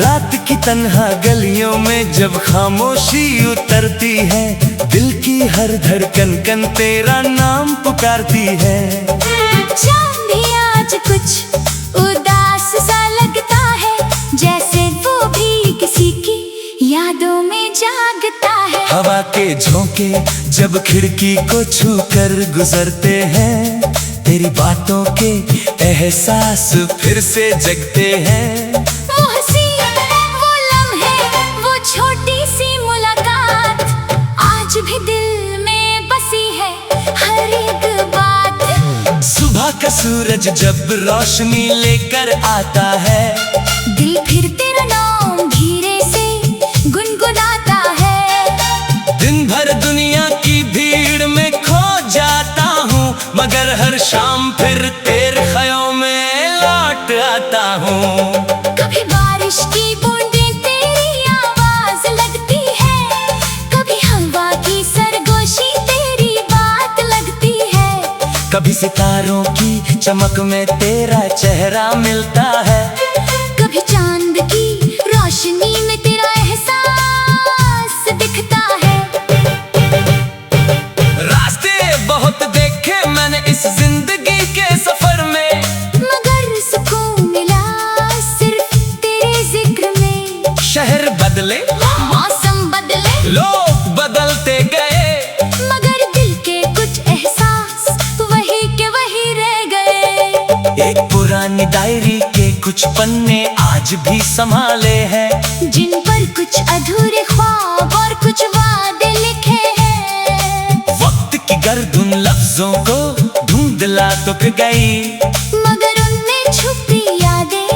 रात की तन्हा गलियों में जब खामोशी उतरती है, दिल की हर धड़कन कन तेरा नाम पुकारती है। चांद भी आज कुछ उदास सा लगता है, जैसे वो भी किसी की यादों में जागता है। हवा के झोंके जब खिड़की को छू कर गुजरते हैं, तेरी बातों के एहसास फिर से जगते हैं। वो हंसी, वो लम्हे, वो छोटी सी मुलाकात आज भी दिल में बसी है हर एक बात। सुबह का सूरज जब रोशनी लेकर आता है, दिल फिर तेरा नाम धीरे से गुनगुनाता है। दिन भर दुनिया की भीड़ में खो जाता हूँ, मगर हर शाम फिर तेरे ख्यालों में लौट आता हूँ। कभी बारिश की बूंदें तेरी आवाज लगती है, कभी हवा की सरगोशी तेरी बात लगती है। कभी सितारों की चमक में तेरा चेहरा मिलता है, कभी चांद की रोशनी में तेरा एहसास दिखता है। रास्ते बहुत देखे मैंने इस जिंदगी के सफर में, मगर सुकून मिला सिर्फ तेरे जिक्र में। शहर बदले, मौसम बदले, लोग बदलते गए, मगर दिल के कुछ एहसास वही के वही रह गए। एक पुरानी डायरी के कुछ पन्ने आज भी संभाले हैं, जिन पर कुछ अधूरे ख्वाब और कुछ वादे लिखे हैं। वक्त की गर्दन लफ्जों को धुंधला तो गई, मगर उनमें छुपी यादें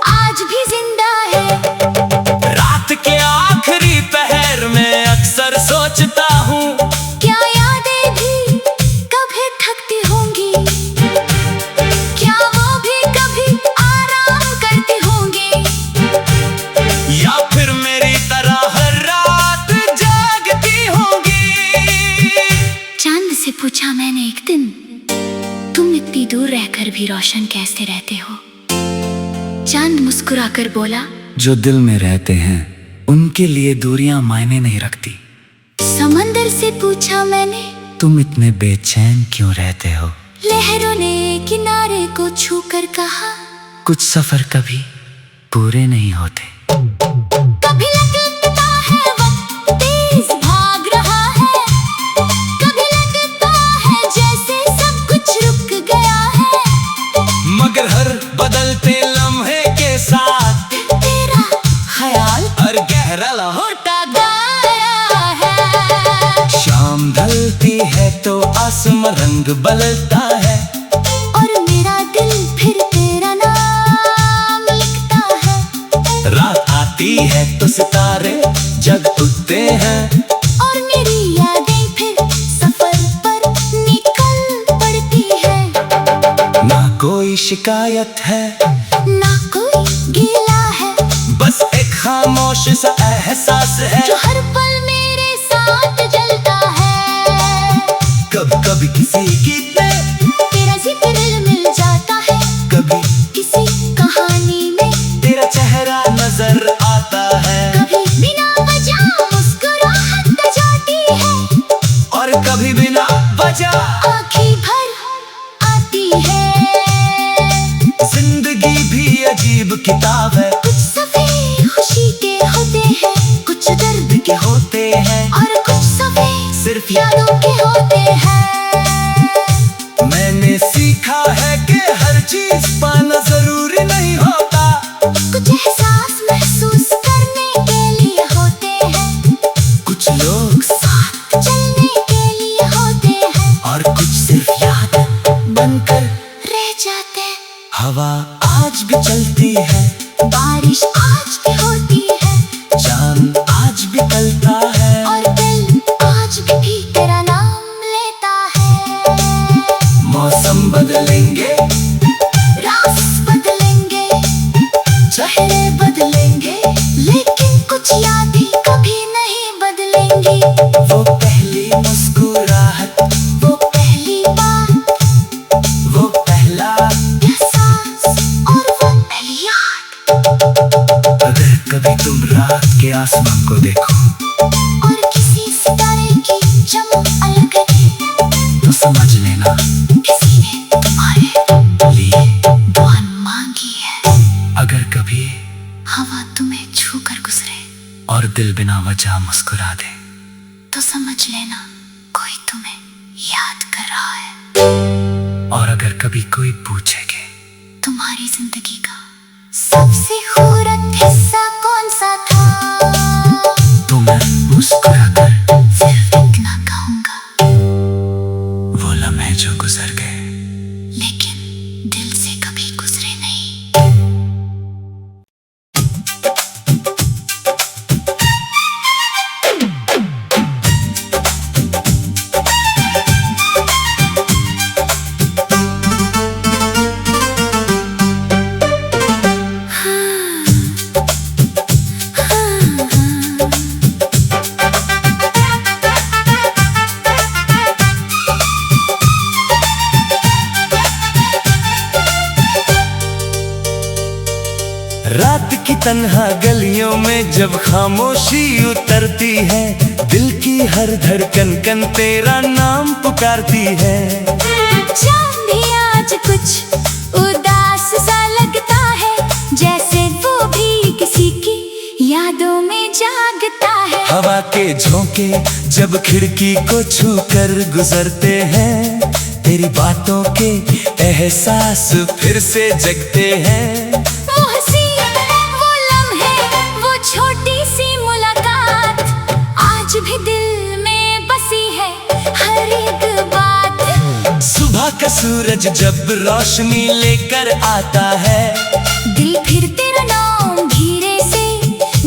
आज भी जिंदा है। रात के आखिरी पहर में अक्सर सोचता हूँ, क्या यादें भी कभी थकती होंगी, क्या वो भी कभी आराम करती होंगी, या फिर मेरी तरह हर रात जागती होंगी। चांद से पूछा मैंने एक दिन, तुम इतनी दूर रहकर भी रोशन कैसे रहते हो? चांद मुस्कुराकर बोला, जो दिल में रहते हैं उनके लिए दूरियां मायने नहीं रखती। समंदर से पूछा मैंने, तुम इतने बेचैन क्यों रहते हो? लहरों ने किनारे को छूकर कहा, कुछ सफर कभी पूरे नहीं होते। कभी लगता है वक्त तेज भाग रहा है, कभी लगता है जैसे सब कुछ रुक गया है। मगर हर बदलते लम्हे के साथ तेरा ख्याल और गहरा लहर। होता गया है, शाम ढलती है तो आसमां रंग बदलता है, और मेरा दिल फिर तेरा नाम लिखता है। रात आती है तो सितारे जग उठते हैं, और मेरी यादें फिर सफर पर निकल पड़ती है। ना कोई शिकायत है, ना कोई गिला है, बस एक खामोश सा एहसास है, जो हर पल मेरे साथ जलता है। कभी कभी किसी गीत में तेरा जिक्र मिल जाता है, कभी किसी कहानी में तेरा चेहरा नजर आता है, कभी बिना वजह मुस्कुराहट जाती है, और कभी बिना वजह आँखें भर आती है। जिंदगी भी अजीब किताब है, कुछ सफ़े खुशी के होते हैं, कुछ दर्द के होते हैं, और कुछ सफ़े सिर्फ यादों के होते हैं। मैंने सीखा है कि हर चीज पाना जरूरी नहीं होता, कुछ एहसास महसूस करने के लिए होते हैं, कुछ लोग साथ चलने के लिए होते हैं, और कुछ सिर्फ याद बनकर रह जाते हैं। हवा आज भी चलती है, बारिश आज भी होती है, चांद आज भी निकलता है, और दिल आज भी तेरा नाम लेता है। मौसम बदलेंगे, रास बदलेंगे, चेहरे बदलेंगे, लेकिन कुछ यादें कभी नहीं बदलेंगी। वो पहली मुस्कुराहट, वो पहली बात, वो पहला एहसास और वो पहली याद। अगर आसमान को देखो और किसी सितारे की चमक अलग है, तो समझ लेना किसी ने तुम्हारे लिए दुआ मांगी है। अगर कभी हवा तुम्हें छू कर गुजरे और दिल बिना वजह मुस्कुरा दे, तो समझ लेना कोई तुम्हें याद कर रहा है। और अगर कभी कोई पूछेगे तुम्हारी जिंदगी का सबसे खूबसूरत हिस्सा कौन सा था, तो मैं मुस्कुरा कर सिर्फ इतना कहूंगा, वो लम्हे जो गुजर गए लेकिन दिल से कभी गुजरे नहीं। रात की तन्हा गलियों में जब खामोशी उतरती है, दिल की हर धड़कन कन तेरा नाम पुकारती है। चांद भी आज कुछ उदास सा लगता है, जैसे वो भी किसी की यादों में जागता है। हवा के झोंके जब खिड़की को छू कर गुजरते हैं, तेरी बातों के एहसास फिर से जगते हैं। वो हंसी, वो लम्हे, वो छोटी सी मुलाकात, आज भी दिल में बसी है हर एक बात। सुबह का सूरज जब रोशनी लेकर आता है, दिल फिर तेरा नाम धीरे से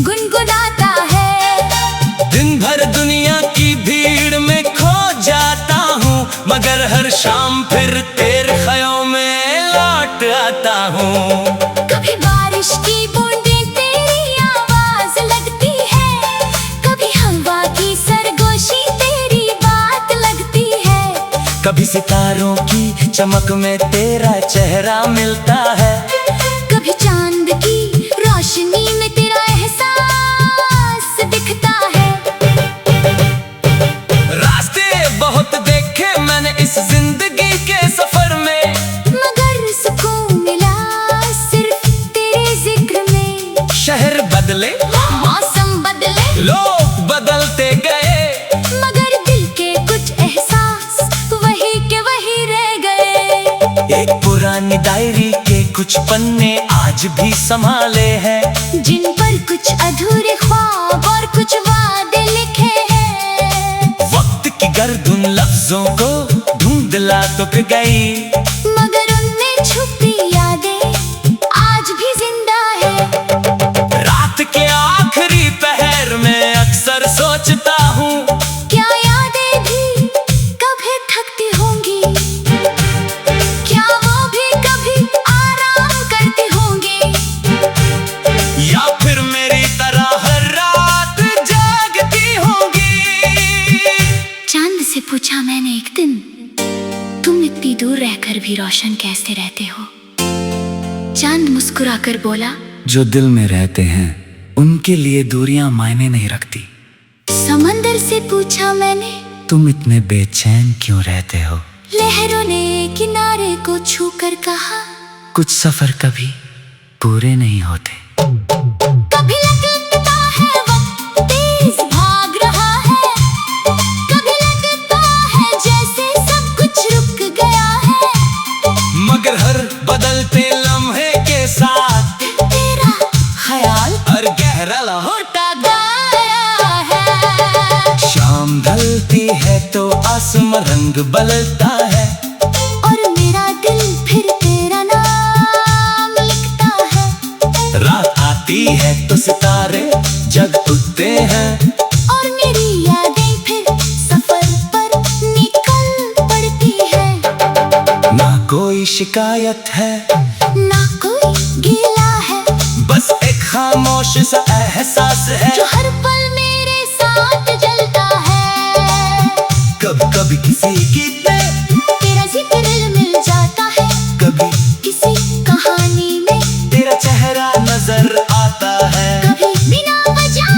गुनगुनाता है। दिन भर दुनिया की भीड़ में खो जाता हूँ, मगर हर शाम फिर तेरे ख्यालों में लौट आता हूँ। कभी बारिश की बूंदें तेरी आवाज लगती है, कभी हवा की सरगोशी तेरी बात लगती है। कभी सितारों की चमक में तेरा चेहरा मिलता है, कभी चांद की रोशनी में तेरा एहसास दिखता है। रास्ते बहुत देखे मैंने इस जिंदगी के सफर में, मगर सुकून मिला सिर्फ तेरे जिक्र में। शहर बदले, मौसम बदले, लोग बदलते गए, मगर दिल के कुछ एहसास वही के वही रह गए। एक पुरानी डायरी के कुछ पन्ने आज भी संभाले हैं, जिन पर कुछ अधूरे ख्वाब और कुछ वादे लिखे हैं। वक्त की गर्दन लफ्जों को धुंधला तो गई, मगर उनमें छुपी यादें आज भी जिंदा है। रात के आखिरी पहर में अक्सर सोचता हूँ, क्या यादें भी कभी थकती होंगी, क्या वो भी कभी आराम करती होंगी, या फिर मेरी तरह हर रात जागती होंगी। चांद से पूछा मैंने एक दिन, तुम इतनी दूर रहकर भी रोशन कैसे रहते हो। चांद मुस्कुरा कर बोला, जो दिल में रहते हैं उनके लिए दूरियां मायने नहीं रखती। समंदर से पूछा मैंने, तुम इतने बेचैन क्यों रहते हो। लहरों ने किनारे को छूकर कहा, कुछ सफर कभी पूरे नहीं होते। कभी लगता है वक्त तेज भाग रहा है, कभी लगता है जैसे सब कुछ रुक गया है। मगर हर बदलते लम्हे के साथ तेरा ख्याल और गहरा होता गया है। शाम ढलती है तो आसमां रंग बदलता है, और मेरा दिल फिर तेरा नाम लिखता है। रात आती है तो सितारे जग उठते हैं, और मेरी यादें फिर सफर पर निकल पड़ती है। ना कोई शिकायत है, ना कोई गिला है, बस एक खामोश सा एहसास है, जो हर पल मेरे साथ जलता है। कभी कभी किसी गीत में तेरा जिक्र मिल जाता है, कभी किसी कहानी में तेरा चेहरा नजर आता है। कभी बिना वजह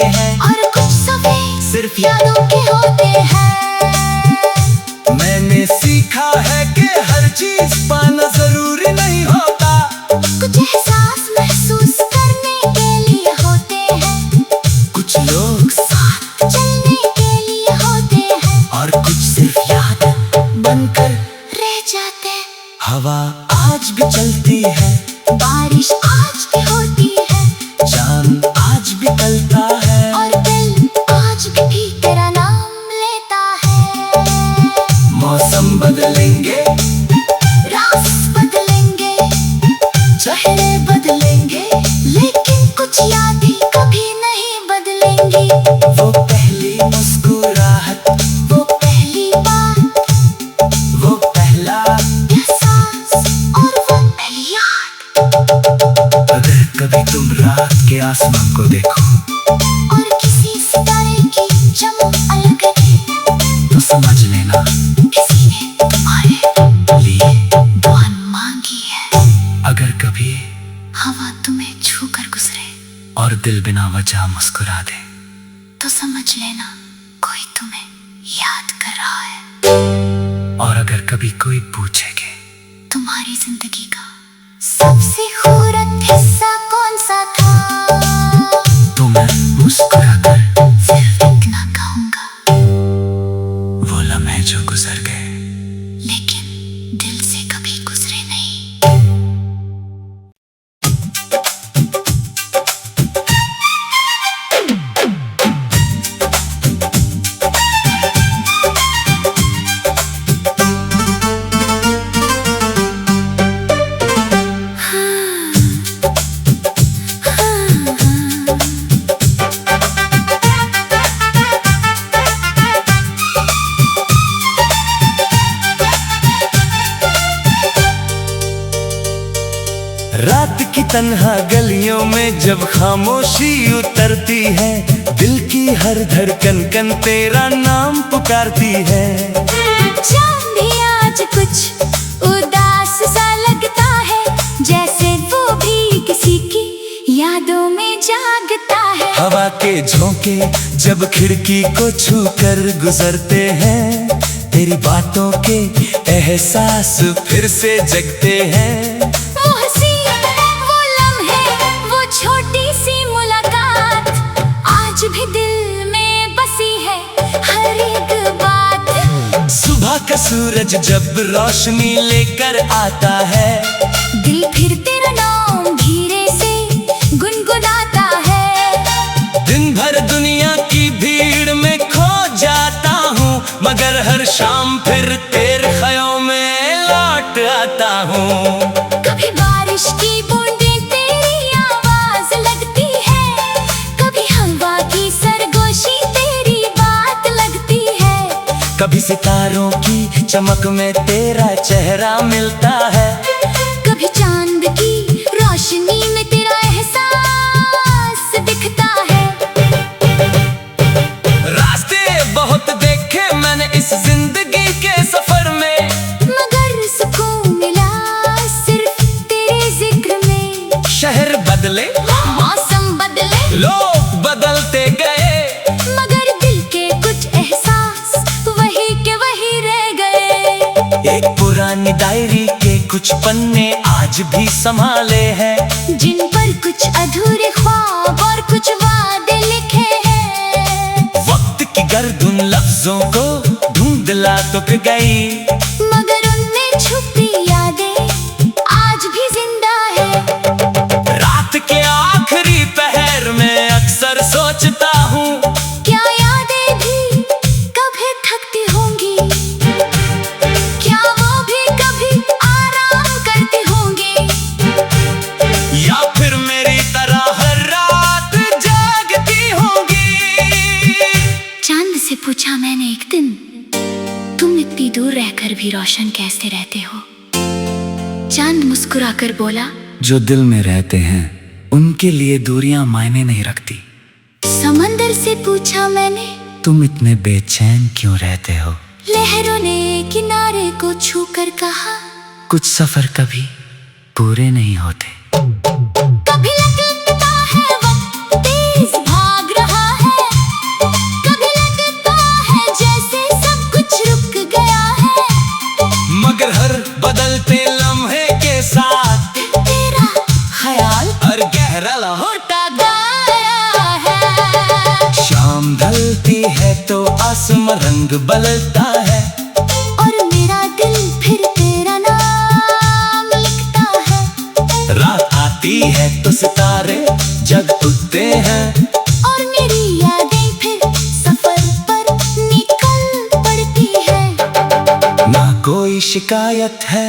हैं और कुछ सफेद सिर्फ यादों के होते हैं। मैंने सीखा है कि हर चीज पाना जरूरी नहीं होता। कुछ एहसास महसूस करने के लिए होते हैं, कुछ लोग साथ चलने के लिए होते हैं, और कुछ सिर्फ याद बनकर रह जाते हैं। हवा आज भी चलती है, बारिश आज भी होती है, चांद आज भी निकलता है, और दिल आज भी तेरा नाम लेता है। मौसम बदलेंगे, रास बदलेंगे, चेहरे बदलेंगे, लेकिन कुछ यादें कभी नहीं बदलेंगी। वो पहली मुस्कुराहट, वो पहली बात, वो पहला एहसास और वो पहली याद। अगर कभी तुम रात के आसमान को देखो और किसी सितारे की चमक अलग है, तो समझ लेना किसी ने तुम्हारे लिए। दुआ मांगी है। अगर कभी हवा तुम्हें छू कर गुजरे और दिल बिना वजह मुस्कुरा दे, तो समझ लेना कोई तुम्हें याद कर रहा है। और अगर कभी कोई पूछे कि तुम्हारी जिंदगी का सबसे खूबसूरत हिस्सा कौन सा था, तो मैं मुस्कुरा कर सिर्फ इतना कहूंगा, वो लम्हे जो गुजर गए लेकिन दिल से कभी गुजरे नहीं। रात की तन्हा गलियों में जब खामोशी उतरती है, दिल की हर धड़कन कन तेरा नाम पुकारती है। चांद भी आज कुछ उदास सा लगता है, जैसे वो भी किसी की यादों में जागता है। हवा के झोंके जब खिड़की को छू कर गुजरते हैं, तेरी बातों के एहसास फिर से जगते हैं। वो हंसी, वो लम्हे, वो छोटी सी मुलाकात, आज भी दिल में बसी है हर एक बात। सुबह का सूरज जब रोशनी लेकर आता है, दिल फिर तेरा नाम धीरे से गुनगुनाता है। दिन भर दुनिया की भीड़ में खो जाता हूँ, मगर हर शाम फिर तेरे ख्यालों में लौट आता हूँ। कभी बारिश की बूंदें तेरी आवाज लगती है, कभी हवा की सरगोशी तेरी बात लगती है, कभी सितारों की चमक में तेरा चेहरा मिलता है, कभी चांद की रोशनी में तेरा एहसास दिखता है। रास्ते बहुत देखे मैंने इस जिंदगी के सफर में, मगर सुकून मिला सिर्फ तेरे जिक्र में। शहर बदले, मौसम बदले, लोग बदलते गए, मगर दिल के कुछ एहसास वही के वही रह गए। एक पुरानी डायरी के कुछ पन्ने आज भी संभाले हैं, जिन पर कुछ अधूरे ख्वाब और कुछ वादे लिखे हैं। वक्त की गर्दन लफ्जों को धुंधला तो गई, मगर उनमें छुपी यादें आज भी जिंदा है। रात के आखिरी पहर में अक्सर सोचता हूँ, क्या यादें भी कभी थकती होंगी, क्या वो भी कभी आराम करती होंगी, या फिर मेरी तरह हर रात जागती होंगी। चांद से पूछा मैंने एक दिन, तुम इतनी दूर रहकर भी रोशन कैसे रहते हो? चांद मुस्कुराकर बोला, जो दिल में रहते हैं उनके लिए दूरियां मायने नहीं रखती। समंदर से पूछा मैंने, तुम इतने बेचैन क्यों रहते हो? लहरों ने किनारे को छूकर कहा, कुछ सफर कभी पूरे नहीं होते। कभी लगता है वक्त तेज भाग रहा है तो आसमां रंग बदलता है, और मेरा दिल फिर तेरा नाम लिखता है। रात आती है तो सितारे जग उठते हैं, और मेरी यादें फिर सफर पर निकल पड़ती है। ना कोई शिकायत है,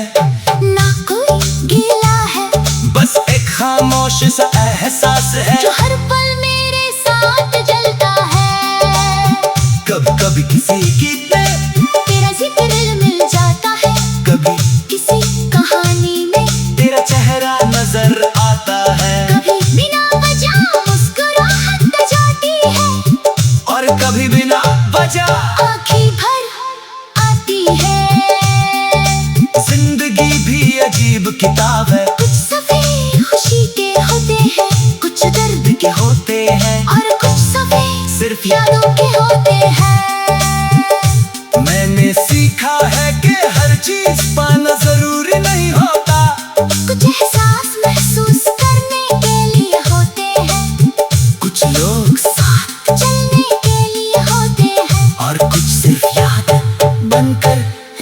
ना कोई गिला है, बस एक खामोश सा एहसास है जो हर पल मेरे साथ जलता है। कभी कभी किसी गीत में तेरा जिक्र मिल जाता है, कभी किसी कहानी में तेरा चेहरा नजर आता है, कभी बिना वजह मुस्कुराहट जाती है, और कभी बिना वजह आँखें भर आती है। जिंदगी भी अजीब किताब है, कुछ सफ़े खुशी के होते हैं, कुछ दर्द के होते हैं, और कुछ सफ़े सिर्फ यादों के होते हैं। मैंने सीखा है कि हर चीज पाना जरूरी नहीं होता, कुछ एहसास महसूस करने के लिए होते हैं, कुछ लोग साथ चलने के लिए होते हैं, और कुछ सिर्फ याद बनकर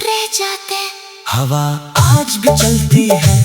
रह जाते हैं। हवा आज भी चलती है,